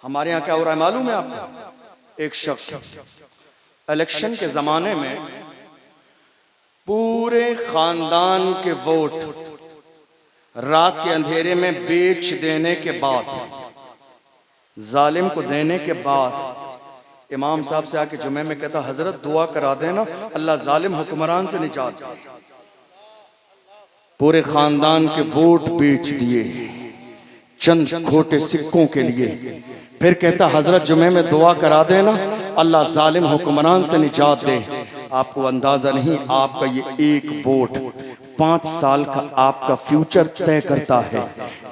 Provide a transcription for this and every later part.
हमारे यहाँ क्या हो रहा है मालूम है आपको? एक शख्स इलेक्शन के जमाने में पूरे खानदान के वोट रात के अंधेरे में बेच देने के बाद, जालिम को देने के बाद इमाम साहब से आके जुमे में कहता, हजरत दुआ करा देना अल्लाह जालिम हुक्मरान से निजात दे। पूरे खानदान के वोट बेच दिए चंद खोटे सिक्कों के लिए। फिर कहता, हजरत जुमे में दुआ करा देना अल्लाह जालिम हुक्मरान से निजात दे। आपको अंदाजा नहीं, आपका ये एक वोट 5 साल का आपका फ्यूचर तय करता है।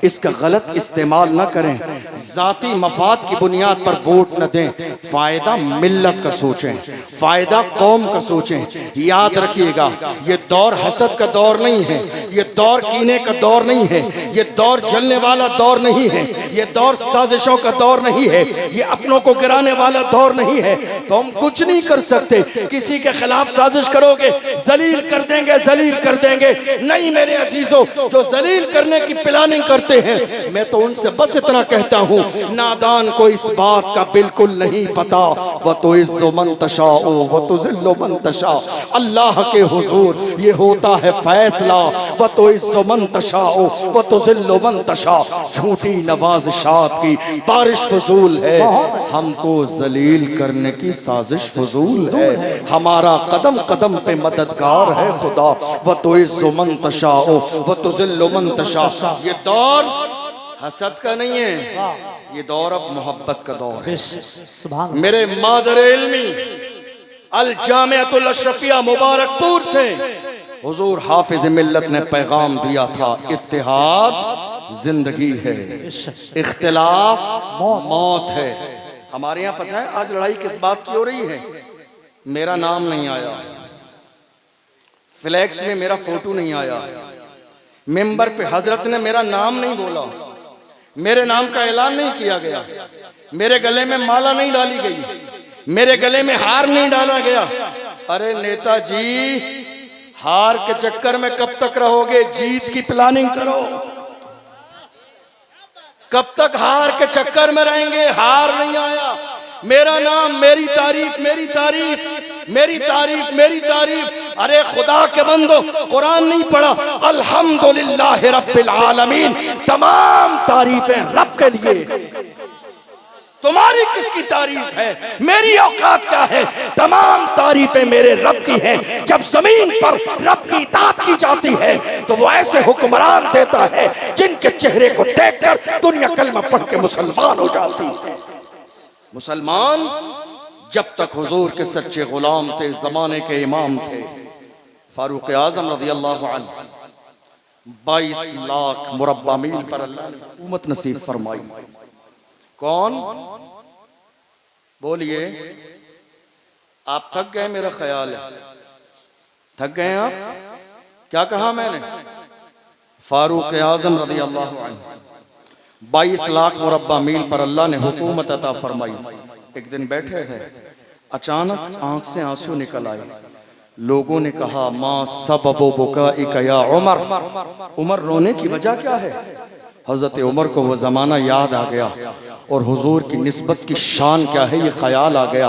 इसका गलत इस्तेमाल न करें, जाती मफाद की बुनियाद पर वोट न दें। फायदा मिल्लत का सोचें, फायदा कौम का सोचें। याद रखिएगा, ये दौर हसद का दौर नहीं है, ये दौर कीने का दौर नहीं है, ये दौर जलने वाला दौर नहीं है, ये दौर साजिशों का दौर नहीं है, ये अपनों को गिराने वाला दौर नहीं है। तो हम कुछ नहीं कर सकते। किसी के खिलाफ साजिश करोगे जलील कर देंगे, जलील कर देंगे। नहीं मेरे अजीजों, जो जलील करने की प्लानिंग करते हैं, मैं तो उनसे बस इतना कहता हूँ, नादान को इस बात का बिल्कुल नहीं पता। व तो इज़्ज़ु मन तशाओ व तुज़िल्लु मन तशा। अल्लाह के हुजूर ये होता है फैसला। व तो इज़्ज़ु मन तशाओ व तुज़िल्लु मन तशा। झूठी नवाज़िशात की बारिश फजूल है, हमको जलील करने की साजिश फजूल है। हमारा कदम कदम पे मददगार है खुदा। व तो इज़्ज़ु मन तशाओ व तुज़िल्लु मन तशा। ये दौर हसद का नहीं है, ये दौर अब मोहब्बत का दौर है। मेरे मादर इल्मी अल जामिअतुल अशरफिया मुबारकपुर से हुजूर हाफिज मिल्लत ने पैगाम दिया था, इत्तेहाद जिंदगी है, इख्तिलाफ मौत है। हमारे यहाँ पता है आज लड़ाई किस बात की हो रही है? मेरा नाम नहीं आया, फ्लैक्स में मेरा फोटो नहीं आया, मेंबर पे हजरत ने मेरा नाम नहीं बोला, मेरे नाम का ऐलान नहीं किया गया, मेरे गले में माला नहीं डाली गई, मेरे गले में हार नहीं डाला गया। अरे नेताजी, हार के चक्कर में कब तक रहोगे? जीत की प्लानिंग करो। कब तक हार के चक्कर में रहेंगे? हार नहीं आया। मेरा नाम, मेरी तारीफ, मेरी तारीफ, मेरी तारीफ, मेरी तारीफ। अरे खुदा के बंदो, कुरान नहीं पढ़ा? अल्हम्दुलिल्लाह रब्बिल आलमीन, तमाम तारीफें रब के लिए। तुम्हारी किसकी तारीफ है? मेरी औकात क्या है? तमाम तारीफें मेरे रब की हैं। जब जमीन पर रब की इताअत की जाती है तो वो ऐसे हुक्मरान देता है जिनके चेहरे को देखकर दुनिया कलमा पढ़ के मुसलमान हो जाती है। मुसलमान जब तक हुजूर के सच्चे गुलाम थे, जमाने के इमाम थे, फारूक आजम रज़ियल्लाहु अन्हु 22 लाख मुरब्बा मील पर अल्लाह ने हुकूमत नसीब फरमाई। कौन? बोलिए। आप थक गए, मेरा ख्याल है थक गए आप। क्या कहा मैंने? फारूक आजम रज़ियल्लाहु अन्हु 22 लाख मुरब्बा मील पर अल्लाह ने हुकूमत अता फरमाई। एक दिन बैठे थे, अचानक आंख से आंसू निकल आए। लोगों ने कहा, माँ सबबो बुकाइका या उमर, उमर रोने की वजह क्या है? हजरत उमर को वो ज़माना याद आ गया और हुजूर की निस्बत की शान क्या है ये ख्याल आ गया।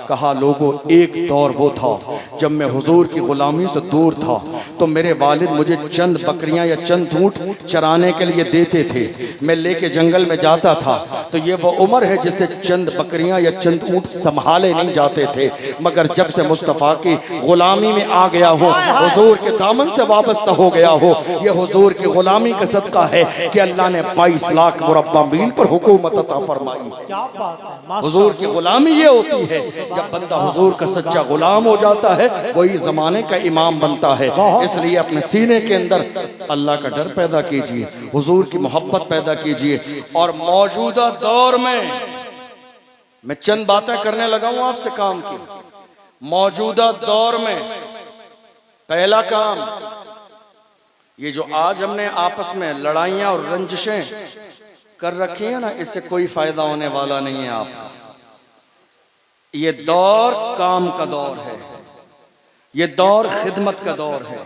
कहा, लोगों, एक दौर वो था जब मैं हुजूर की गुलामी से दूर था तो मेरे वालिद मुझे चंद बकरियां या चंद ऊँट चराने के लिए देते थे। मैं लेके जंगल में जाता था तो ये वो उम्र है जिसे चंद बकरियां या चंद ऊँट संभाले नहीं जाते थे। मगर जब से मुस्तफ़ा की गुलामी में आ गया हो, हुजूर के दामन से वाबस्ता हो गया हो, ये हुजूर की गुलामी का सदका है कि अल्लाह ने 22 लाख मुरब्बा मील पर हुकूमत अता फरमाई। क्या बात है। हुजूर की गुलामी ये होती है, जब बंदा हुजूर का सच्चा गुलाम हो जाता है वही जमाने का इमाम बनता है। इसलिए अपने सीने के अंदर अल्लाह का डर पैदा कीजिए, हुजूर की मोहब्बत पैदा कीजिए। और मौजूदा दौर में मैं चंद बातें करने लगा हूं आपसे काम की। मौजूदा दौर में पहला काम, ये जो आज हमने आपस में लड़ाइयां और रंजिशें कर रखी है ना, इससे कोई फायदा होने वाला नहीं है आपका। ये दौर काम का दौर है, ये दौर खिदमत का दौर है,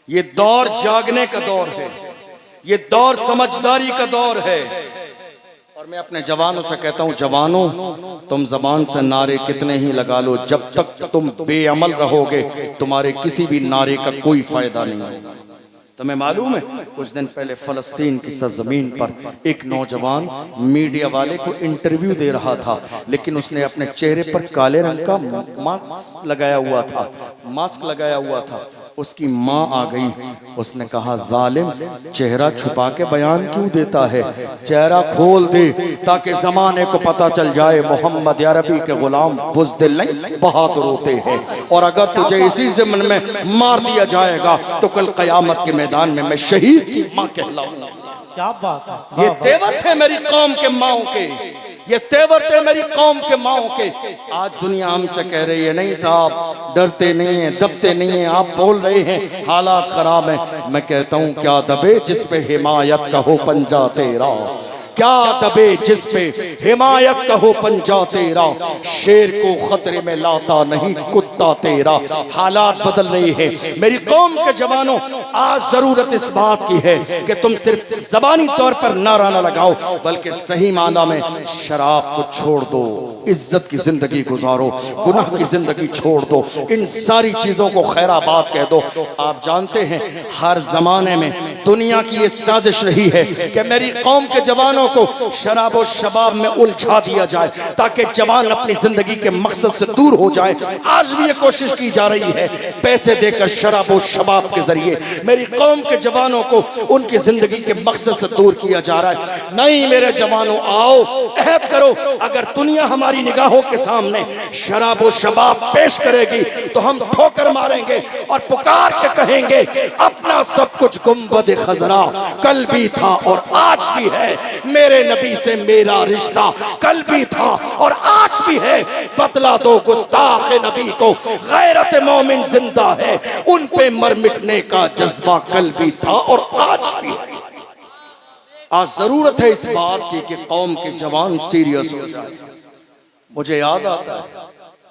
ये दौर जागने का दौर है, ये दौर समझदारी का दौर है। और मैं अपने जवानों से कहता हूँ, जवानों तुम जबान से नारे कितने ही लगा लो, जब तक तुम बेअमल रहोगे तुम्हारे किसी भी नारे का कोई फायदा नहीं होगा। तुम्हें मालूम है कुछ दिन पहले फलस्तीन की सरजमीन पर एक नौजवान मीडिया वाले को इंटरव्यू दे रहा था, लेकिन उसने अपने चेहरे पर काले रंग का मास्क लगाया हुआ था। उसकी माँ आ गई, उसने कहा जालिम चेहरा छुपा के बयान क्यों देता है, चेहरा खोल दे ताकि जमाने को पता चल जाए मोहम्मद अरबी के गुलाम बुज़दिल नहीं बहादुर होते हैं। और अगर तुझे इसी ज़िम्न में मार दिया जाएगा तो कल क़यामत के मैदान में मैं शहीद की माँ कहलाऊंगा। क्या बात है, ये तेवर थे मेरी कौम के माओ के, ये तेवर थे मेरी कौम के माओ के। आज दुनिया हमसे कह रही है नहीं साहब डरते नहीं है, दबते नहीं है, आप बोल रहे हैं हालात खराब हैं। मैं कहता हूं क्या दबे जिस पे हिमायत का हो पंजा तेरा, क्या दबे जिस पे हिमायत का हो पंजा तेरा, शेर को खतरे में लाता नहीं कुत्ता तेरा। हालात बदल रही है मेरी कौम के जवानों, आज जरूरत इस बात की है कि तुम सिर्फ जबानी तौर पर नारा न लगाओ, बल्कि सही माना में शराब को छोड़ दो, इज्जत की जिंदगी गुजारो, गुनाह की जिंदगी छोड़ दो, इन सारी चीजों को खैराबाद कह दो। आप जानते हैं हर जमाने में दुनिया की ये साजिश रही है कि मेरी कौम के जवानों को शराब और शबाब में उलझा दिया जाए ताकि जवान अपनी जिंदगी के मकसद से दूर हो जाए। आज भी ये कोशिश की जा रही है पैसे देकर शराब और शबाब के जरिए मेरी कौम के जवानों को उनकी जिंदगी के मकसद से दूर किया जा रहा है। नहीं मेरे जवानों आओ अहद करो, अगर दुनिया हमारी निगाहों के सामने शराब और शबाब पेश करेगी तो हम ठोकर मारेंगे और पुकार के कहेंगे अपना सब कुछ गुंबद खजरा कल भी था और आज भी है, मेरे नबी से मेरा रिश्ता कल भी था और आज भी है। बतला दो गुस्ताख नबी को गैरत मोमिन जिंदा है, उन पे मर मिटने का जज्बा कल भी था और आज भी है। आज जरूरत है इस बात की कि कौम के जवान सीरियस हो जाए। मुझे याद आता है,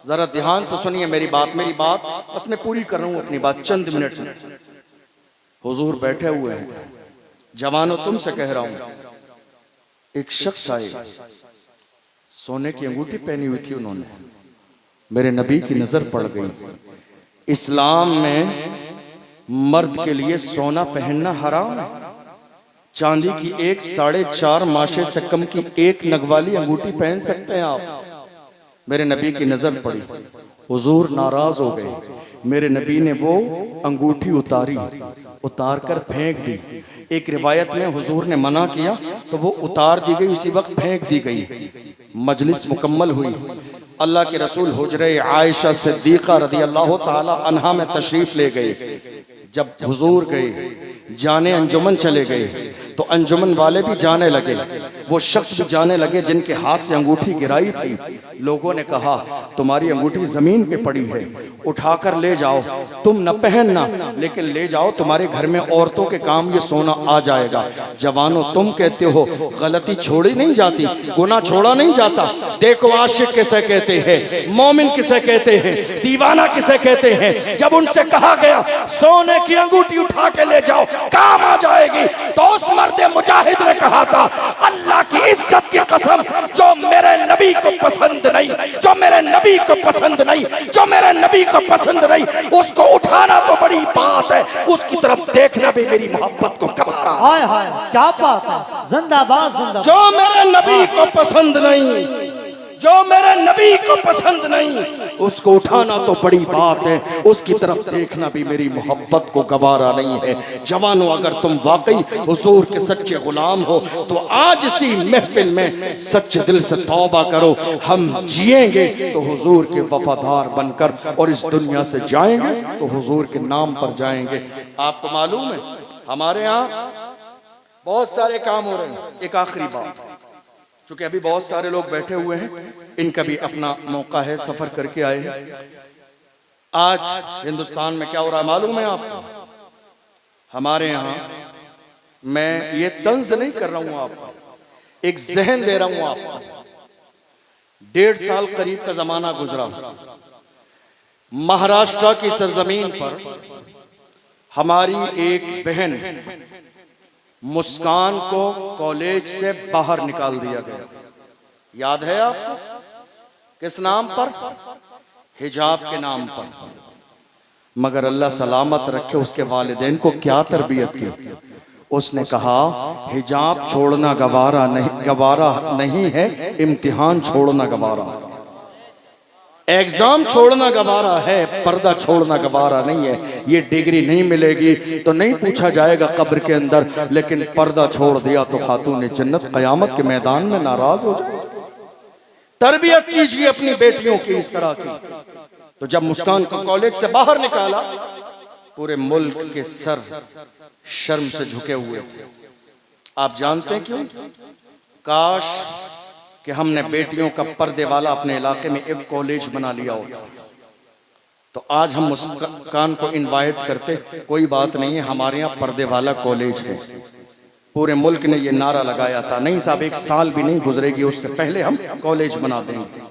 जरा ध्यान से सुनिए मेरी बात बस मैं पूरी कर रहा हूं अपनी बात चंद मिनट में। हुजूर बैठे हुए हैं, जवानों तुमसे कह रहा हूं, एक शख्स आए, सोने की अंगूठी पहनी हुई थी उन्होंने, मेरे नबी की नजर पड़ गई। इस्लाम में मर्द के लिए सोना पहनना हराम है, चांदी की एक 4.5 माशे से कम की एक नगवाली अंगूठी पहन सकते हैं आप। मेरे नबी की नजर पड़ी, हुजूर नाराज हो गए, मेरे नबी ने वो अंगूठी उतार कर फेंक दी। एक रिवायत में हुजूर ने मना किया तो वो उतार दी गई, उसी वक्त फेंक दी गई। मजलिस मुकम्मल हुई, अल्लाह के रसूल हुजरे आयशा सिद्दीक़ा रदी अल्लाह ताला अन्हा में तशरीफ ले गए। जब हुजूर गए जाने अंजुमन चले गए तो अंजुमन वाले भी जाने लगे, वो शख्स भी जाने लगे जिनके हाथ से अंगूठी गिराई थी। लोगों ने कहा तुम्हारी अंगूठी जमीन पे पड़ी है, उठाकर ले जाओ, तुम न पहनना लेकिन ले जाओ, तुम्हारे घर में औरतों के काम ये सोना आ जाएगा। जवानों तुम कहते हो गलती छोड़ी नहीं जाती, गुनाह छोड़ा नहीं जाता। देखो आशिक किसे कहते हैं, मोमिन किसे कहते हैं, दीवाना किसे कहते हैं। जब उनसे कहा गया सोने की अंगूठी उठा के ले जाओ काम आ जाएगी, तो उस मर्दे मुजाहिद ने कहा था अल्लाह की इज्जत की कसम, जो मेरे नबी को पसंद नहीं, जो मेरे नबी को पसंद नहीं, जो मेरे नबी को पसंद नहीं, उसको उठाना तो बड़ी बात है, उसकी तरफ देखना भी मेरी मोहब्बत को कबारा। हाय हाय क्या बात है, जिंदाबाद जिंदाबाद। जो मेरे नबी को पसंद नहीं, जो मेरे नबी को पसंद नहीं, उसको उठाना तो बड़ी बात है, उसकी तरफ देखना भी मेरी मोहब्बत को गवारा नहीं है। जवानों अगर तुम वाकई हुजूर के सच्चे गुलाम हो तो आज इसी महफिल में सच्चे दिल से तौबा करो। हम जिएंगे तो हुजूर के वफादार बनकर और इस दुनिया से जाएंगे तो हुजूर के नाम पर जाएंगे। आपको मालूम है हमारे यहाँ बहुत सारे काम हो रहे हैं। एक आखिरी बात, क्योंकि अभी बहुत सारे लोग बैठे हुए हैं, इनका भी अपना मौका है, सफर करके आए हैं। आज हिंदुस्तान में क्या हो रहा है मालूम है आपको? हमारे यहाँ, मैं ये तंज नहीं कर रहा हूं आपको, एक जहन दे रहा हूं आपको। 1.5 साल करीब का जमाना गुजरा, महाराष्ट्र की सरजमीन पर हमारी एक बहन मुस्कान को कॉलेज से बाहर निकाल दिया गया। याद है आपको? किस नाम पर? हिजाब के नाम पर। मगर अल्लाह सलामत रखे, उसके वालिदैन को क्या तरबियत की। उसने कहा हिजाब छोड़ना गवारा नहीं है, इम्तिहान छोड़ना गवारा है। एग्जाम छोड़ना गवारा है, पर्दा छोड़ना गवारा नहीं है। ये डिग्री नहीं मिलेगी तो नहीं पूछा जाएगा कब्र के अंदर, लेकिन पर्दा छोड़ दिया तो खातून जन्नत क़यामत के मैदान में नाराज हो जाए। तरबियत कीजिए अपनी बेटियों की इस तरह की। तो जब मुस्कान को कॉलेज से बाहर निकाला, पूरे मुल्क के सर शर्म से झुके हुए। आप जानते हैं क्यों? काश कि हमने बेटियों का पर्दे वाला अपने इलाके में एक कॉलेज बना लिया होता, तो आज हम मुस्कान को इनवाइट करते। कोई बात नहीं है, हमारे यहाँ पर्दे वाला कॉलेज है। पूरे मुल्क ने ये नारा लगाया था, नहीं साहब 1 साल भी नहीं गुजरेगी उससे पहले हम कॉलेज बना देंगे।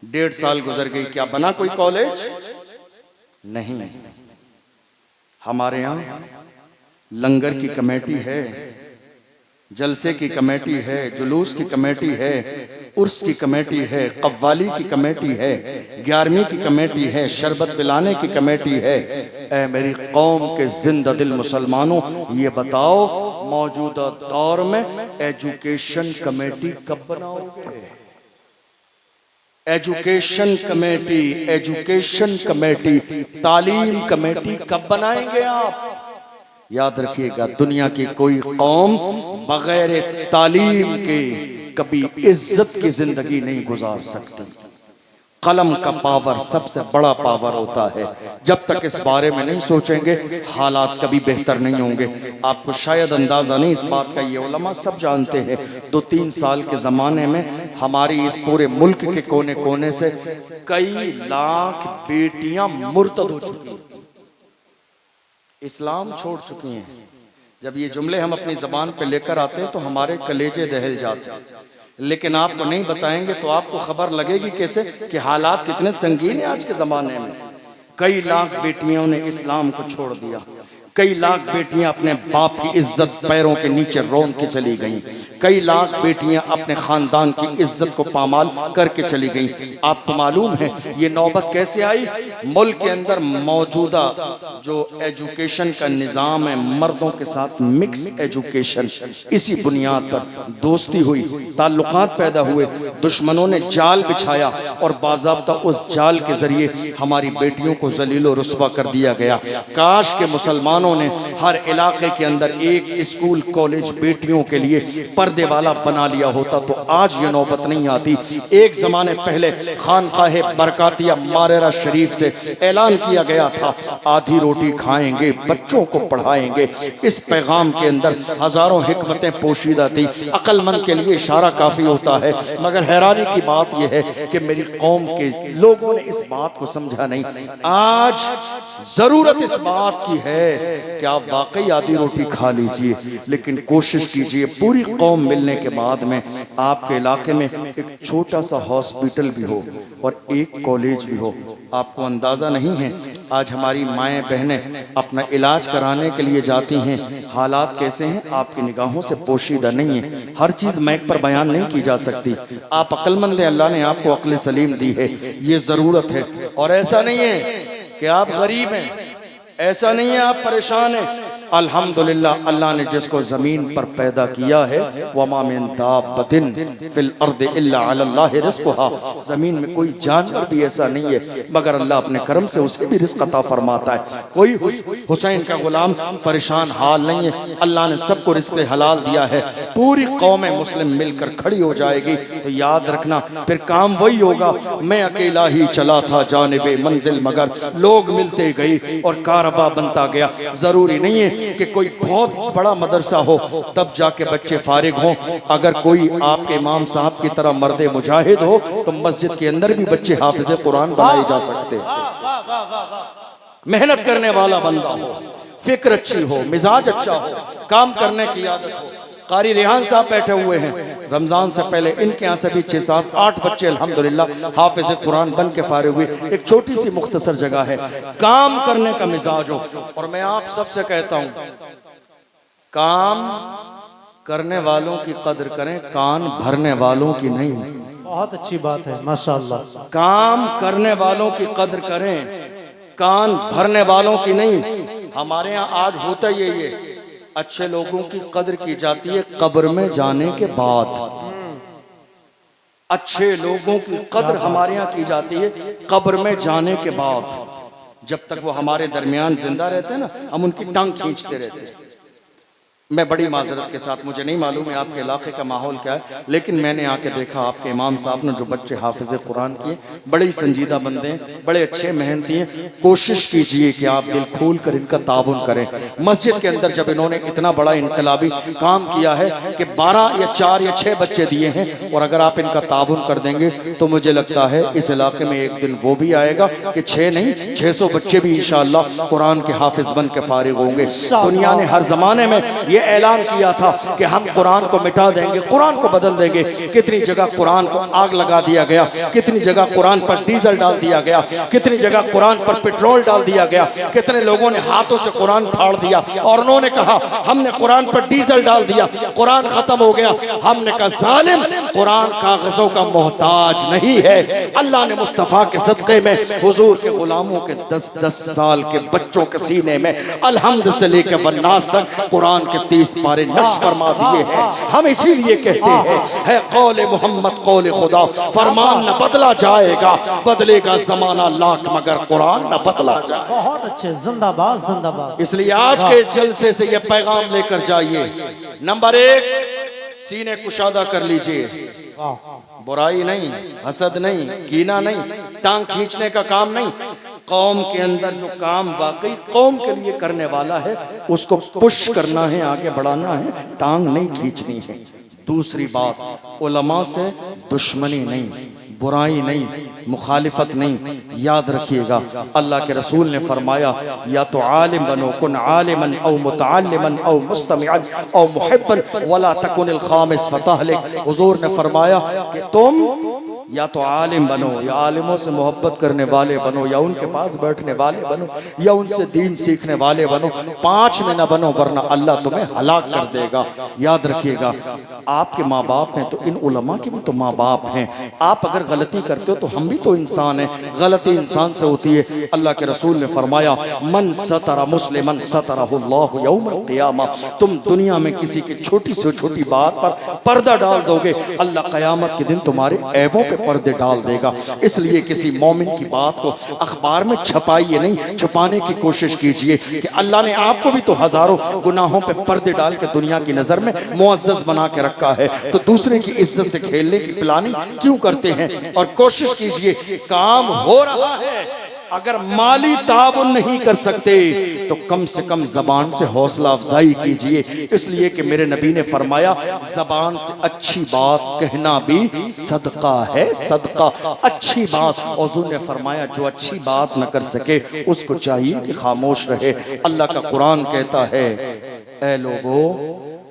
1.5 साल गुजर गई, क्या बना कोई कॉलेज? नहीं। हमारे यहाँ लंगर की कमेटी है, जलसे की कमेटी है, जुलूस की कमेटी है, उर्स की कमेटी है, कव्वाली की कमेटी है, 11वीं की कमेटी है, शरबत पिलाने की कमेटी है। ऐ मेरी कौम के जिंदा दिल मुसलमानों, ये बताओ मौजूदा दौर में एजुकेशन कमेटी कब बनाओगे? एजुकेशन कमेटी, तालीम कमेटी कब बनाएंगे आप? याद रखिएगा, दुनिया की कोई कौम बगैर तालीम के कभी इज्जत की जिंदगी नहीं गुजार सकती। कलम का पावर सबसे बड़ा पावर होता है। जब तक इस बारे में नहीं सोचेंगे, हालात कभी बेहतर नहीं होंगे। आपको शायद अंदाजा नहीं इस बात का, ये उलमा सब जानते हैं। 2-3 साल के ज़माने में हमारी इस पूरे मुल्क के कोने कोने से कई लाख बेटियां मुर्तद हो चुकी हैं, इस्लाम छोड़ चुकी हैं। जब ये जुमले हम अपनी ज़बान पे लेकर आते हैं तो हमारे कलेजे दहल जाते हैं, लेकिन आपको नहीं बताएंगे तो आपको खबर लगेगी कैसे कि हालात कितने संगीन हैं आज के ज़माने में। कई लाख बेटियों ने इस्लाम को छोड़ दिया। कई लाख बेटियां अपने बाप की इज्जत पैरों के नीचे रोंद के चली गईं। कई लाख बेटियां अपने खानदान की इज्जत को पामाल करके चली गईं। आपको मालूम है ये नौबत कैसे आई? मुल्क के अंदर मौजूदा जो एजुकेशन का निज़ाम है, मर्दों के साथ मिक्स एजुकेशन, इसी बुनियाद पर दोस्ती हुई, ताल्लुकात पैदा हुए, दुश्मनों ने जाल बिछाया और बाज़ाब्ता उस जाल के जरिए हमारी बेटियों को जलीलो रुस्वा कर दिया गया। काश के मुसलमान ने हर इलाके के अंदर एक स्कूल कॉलेज बेटियों के लिए पर्दे वाला बना लिया होता तो आज ये नौबत नहीं आती। एक जमाने पहले खानकाहे बरकातिया मारेरा शरीफ से ऐलान किया गया था, आधी रोटी खाएंगे, बच्चों को पढ़ाएंगे। इस पैगाम के अंदर हजारों हिकमतें पोशीदा थी। अक्लमंद के लिए इशारा काफी होता है, मगर हैरानी की बात यह है कि मेरी कौम के लोगों ने इस बात को समझा नहीं। आज जरूरत इस बात की है कि आप वाकई आधी रोटी खा लीजिए, लेकिन कोशिश कीजिए पूरी कौम मिलने के बाद में आपके इलाके में एक छोटा सा हॉस्पिटल भी हो और एक कॉलेज भी हो। आपको अंदाजा नहीं है आज हमारी माएँ बहनें अपना इलाज कराने के लिए जाती हैं, हालात कैसे हैं आपकी निगाहों से पोशीदा नहीं है। हर चीज़ मैक पर बयान नहीं की जा सकती। आप अक्लमंद हैं, अल्लाह ने आपको अक्ल सलीम दी है, ये ज़रूरत है। और ऐसा नहीं है कि आप गरीब हैं, ऐसा नहीं है आप परेशान हैं। अल्हम्दुलिल्लाह अल्लाह ने जिसको ज़मीन पर पैदा किया है, वमा मिन दाब्बतिन फिल अर्दि इल्ला अलल्लाहि रिज़्क़ुहा, ज़मीन में कोई जानवर भी ऐसा नहीं है मगर अल्लाह अपने करम से उसे भी रिज़्क़ अता फरमाता है। कोई हुसैन का गुलाम परेशान हाल नहीं है, अल्लाह ने सबको रिज़्क़ हलाल दिया है। पूरी कौम मुस्लिम मिलकर खड़ी हो जाएगी तो याद रखना फिर काम वही होगा, मैं अकेला ही चला था जानिबे मंजिल, मगर लोग मिलते गए और कारवा बनता गया। ज़रूरी नहीं है कि कोई बहुत बड़ा मदरसा हो तब जाके बच्चे फारिग हों। अगर कोई आपके इमाम साहब की तरह मर्दे मुजाहिद हो तो मस्जिद के अंदर भी बच्चे हाफिज़े कुरान बनाए जा सकते हैं। मेहनत करने वाला बंदा हो, फिक्र अच्छी हो, मिजाज अच्छा हो, काम करने की आदत हो। कारी रेहान साहब बैठे हुए हैं, रमजान से पहले इनके यहाँ से भी 6, 7, 8 बच्चे अल्हम्दुलिल्लाह हाफिज़ कुरान बन के फारिग हुए। एक छोटी सी मुख्तसर जगह है, काम करने का मिजाज हो। और मैं आप सबसे कहता हूँ काम करने वालों की कदर करें, कान भरने वालों की नहीं। बहुत अच्छी बात है माशाअल्लाह। काम करने वालों की कदर करें, कान भरने वालों की नहीं। हमारे यहाँ आज होता ही है ये, अच्छे लोगों की कदर की जाती है कब्र में जाने के बाद। अच्छे लोगों की कदर हमारे यहाँ की जाती है कब्र में जाने के बाद। जब तक वो हमारे दरमियान जिंदा रहते हैं ना, हम उनकी टांग खींचते रहते हैं। मैं बड़ी माजरत के साथ, मुझे नहीं मालूम है आपके इलाके का माहौल क्या है, लेकिन मैंने आके देखा आपके इमाम साहब ने जो बच्चे हाफिज कुरान किए, बड़े ही संजीदा बंदे हैं, बड़े अच्छे मेहनती हैं। कोशिश कीजिए कि आप दिल खोल कर इनका ताउन करें। मस्जिद के अंदर जब इन्होंने इतना बड़ा इनकलाबी काम किया है कि 12 या 4 या 6 बच्चे दिए हैं, और अगर आप इनका ताउन कर देंगे तो मुझे लगता है इस इलाके में एक दिन वो भी आएगा कि 6 नहीं 600 बच्चे भी इंशाअल्लाह कुरान के हाफिज बन के फारिग होंगे। दुनिया ने हर जमाने में ये ऐलान किया था कि हम कुरान को मिटा देंगे, कुरान को बदल देंगे। कितनी जगह कुरान को आग लगा दिया गया, कितनी जगह कुरान पर डीजल डाल दिया गया, कितनी जगह कुरान पर पेट्रोल डाल दिया गया, कितने लोगों ने हाथों से कुरान फाड़ दिया और उन्होंने कहा हमने कुरान पर डीजल डाल दिया, कुरान खत्म हो गया। हमने कहा जालिम, कुरान कागजों का मोहताज नहीं है। अल्लाह ने मुस्तफा के सदक़े में हुजूर के गुलामों के 10-10 साल के बच्चों के सीने में अलहम्द से लेकर वन्नास तक कुरान के 30 पारे नश फरमा दिए हैं। हम इसीलिए कहते हैं है कौले मोहम्मद कौले खुदा, फरमान न बदला जाएगा, बदलेगा जमाना लाख मगर कुरान न बदला जाए। बहुत अच्छे, जिंदाबाद जिंदाबाद। इसलिए आज के जलसे से यह पैगाम लेकर जाइए। नंबर 1, सीने कुशादा कर लीजिए। बुराई नहीं, हसद नहीं, कीना नहीं, टांग खींचने का काम नहीं। कौम के अंदर जो काम वाकई कौम के लिए करने वाला है उसको पुश करना है, आगे बढ़ाना है, टांग नहीं खींचनी है। दूसरी बात, उलमा से दुश्मनी नहीं, बुराई नहीं, मुखालिफत नहीं। याद रखिएगा अल्लाह के रसूल ने फरमाया या तो आलिम बनो, कुन आलिमन औ मुतअल्लिमन औ मुस्तमिअन औ मुहिब्बन वला तकुनिल खामिस फतहलिक। हुजूर ने फरमाया कि तुम या तो आलिम बनो, या आलिमों से मोहब्बत करने वाले बनो, या उनके पास बैठने वाले बनो, या उनसे दीन सीखने वाले बनो। 5 में न बनो वरना अल्लाह तुम्हें हलाक कर देगा। याद रखिएगा आपके माँ बाप हैं तो इन उलमा के भी तो माँ बाप हैं। आप अगर गलती करते हो तो हम भी तो इंसान हैं, गलती इंसान से होती है। अल्लाह के रसूल ने फरमाया मन सतरा मुस्लिमन सतरहुल्लाहु यौमल क़ियामा। तुम दुनिया में किसी की छोटी से छोटी बात पर पर्दा डाल दोगे, अल्लाह क़यामत के दिन तुम्हारे ऐबों पे पर्दे डाल देगा। इसलिए किसी मोमिन की बात को अखबार में छपाइए नहीं, छुपाने की कोशिश कीजिए कि अल्लाह ने आपको भी तो हजारों गुनाहों पे पर्दे डाल के दुनिया की नजर में मुअज़्ज़ज़ बना के रखा है, तो दूसरे की इज्जत से खेलने की प्लानिंग क्यों करते हैं। और कोशिश कीजिए, काम हो रहा है, अगर माली ताउन नहीं कर सकते तो कम से कम जबान से हौसला अफजाई कीजिए। इसलिए कि मेरे नबी ने फरमाया जबान से अच्छी बात कहना भी सदका है, सदका अच्छी बात। हुज़ूर ने फरमाया जो अच्छी बात न कर सके उसको चाहिए कि खामोश रहे। अल्लाह का कुरान कहता है ऐ लोगों,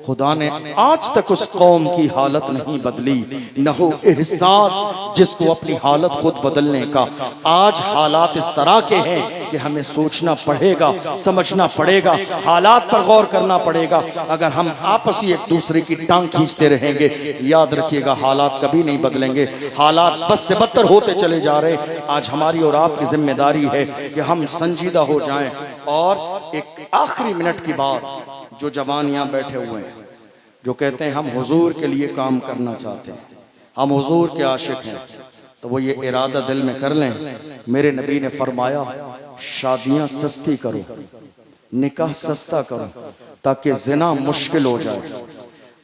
खुदा ने आज तक उस कौम की हालत नहीं बदली, न हो एहसास जिसको अपनी हालत खुद बदलने का। आज हालात इस तरह के हैं कि हमें सोचना पड़ेगा, समझना पड़ेगा, हालात पर गौर करना पड़ेगा। अगर हम आपस ही एक दूसरे की टांग खींचते रहेंगे, याद रखिएगा हालात कभी नहीं बदलेंगे, हालात बद से बदतर होते चले जा रहे। आज हमारी और आपकी जिम्मेदारी है कि हम संजीदा हो जाएं। और एक आखिरी मिनट की बात, जो जवान यहाँ बैठे हुए हैं जो कहते हैं हम हुजूर के लिए काम करना चाहते हैं, हम हुजूर के आशिक हैं, तो वो ये इरादा दिल में कर लें। मेरे नबी ने फरमाया शादियां सस्ती करो, निकाह सस्ता करो ताकि जिना मुश्किल हो जाए।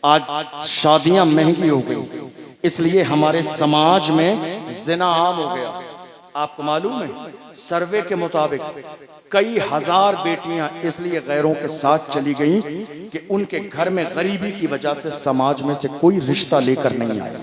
आज शादियां महंगी हो गई, इसलिए हमारे समाज में जिना आम हो गया। आपको मालूम है सर्वे के मुताबिक कई हजार बेटियां इसलिए गैरों के साथ चली गईं कि उनके घर में गरीबी की वजह से समाज में से कोई रिश्ता लेकर नहीं आया।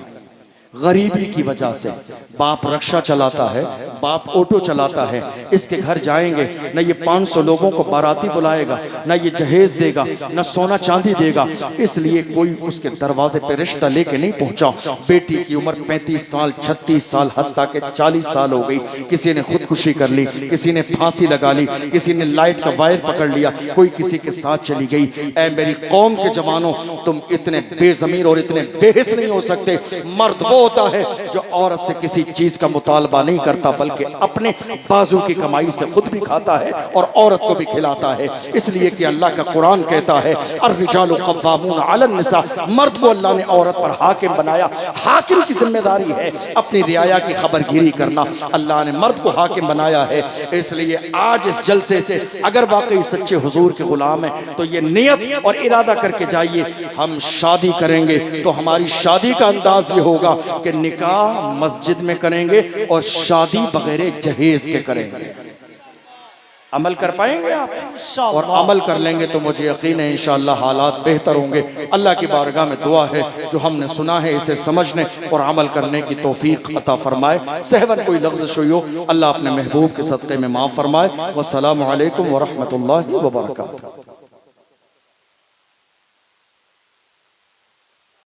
गरीबी की वजह से। बाप रक्षा चलाता है, बाप ऑटो चलाता है, इसके घर जाएंगे न ये 500 लोगों को बाराती बुलाएगा, न ये जहेज देगा, न सोना चांदी देगा, इसलिए कोई उसके दरवाजे पे रिश्ता लेके नहीं पहुंचा। बेटी की उम्र 35 साल 36 साल हत्ता के 40 साल हो गई, किसी ने खुदकुशी कर ली, किसी ने फांसी लगा ली, किसी ने लाइट का वायर पकड़ लिया, कोई किसी के साथ चली गई। ऐ मेरी कौम के जवानों, तुम इतने बेजमीर और इतने बेहिस नहीं हो सकते। मर्द वो होता है जो औरत से किसी चीज का मुतालबा नहीं करता, बल्कि अपने बाजू की कमाई से खुद भी खाता है और औरत को भी खिलाता है। इसलिए कि अल्लाह का कुरान कहता है अर्रिजालु क़व्वामून अलन निसा, मर्द को अल्लाह ने औरत पर हाकिम बनाया। हाकिम की जिम्मेदारी है अपनी रियाया की खबरगिरी करना। अल्लाह ने मर्द को हाकिम बनाया है। इसलिए आज इस जलसे से अगर वाकई सच्चे हुजूर के गुलाम है तो ये नियत और इरादा करके जाइए, हम शादी करेंगे तो हमारी शादी का अंदाज ये होगा कि निकाह मस्जिद में करेंगे और शादी बगैर जहेज के करेंगे। अमल कर पाएंगे आप? और अमल कर लेंगे तो मुझे यकीन है इंशाअल्लाह हालात बेहतर होंगे। अल्लाह की बारगाह में दुआ है जो हमने सुना है इसे समझने और अमल करने की तौफीक अता फरमाए। सहवन कोई लफ्ज़ हुई हो, अल्लाह अपने महबूब के सदक़े में माफ़ फरमाए। वस्सलामु अलैकुम व रहमतुल्लाहि व बरकातुहू।